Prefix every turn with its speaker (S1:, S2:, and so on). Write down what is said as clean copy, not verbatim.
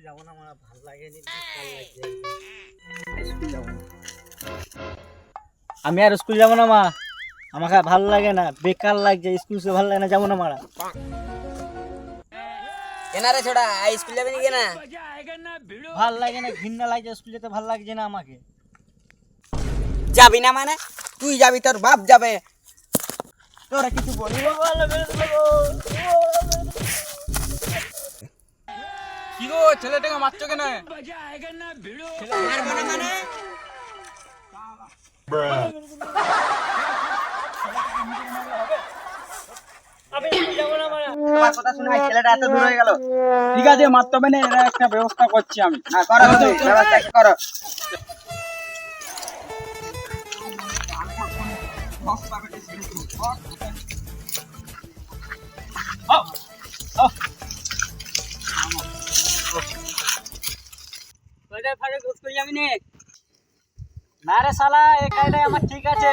S1: যাব না, আমার ভালো লাগেনি, বেকার লাগছে। স্কুল যাব না, আমি আর স্কুল যাব না মা, আমাকে ভালো লাগে না, বেকার লাগছে, স্কুল সে ভালো লাগে না, যাবো না মারা।
S2: এনারে ছোড়া স্কুল যাবে নাকি না?
S1: ভাল লাগে না, ঘৃণা লাগছে, স্কুল যেতে ভালো লাগছে না আমাকে।
S2: যাবি না মানে? তুই যাবি, তোর বাপ যাবে।
S1: তোরা কিছু বলি
S3: কি গো ছেলেটাকে মারছো কেন?
S2: মারবো না মানে?
S1: আমি যাবো না মারা।
S2: তোমার কথা শুনে ছেলেটা এত দূর হয়ে গেল।
S3: ঠিক আছে, মারতে হবে না, এরা একটা ব্যবস্থা করছি আমি।
S2: না করো, ব্যবস্থা কি করো।
S1: না রে শালা, এই কাজটাই আমার ঠিক আছে।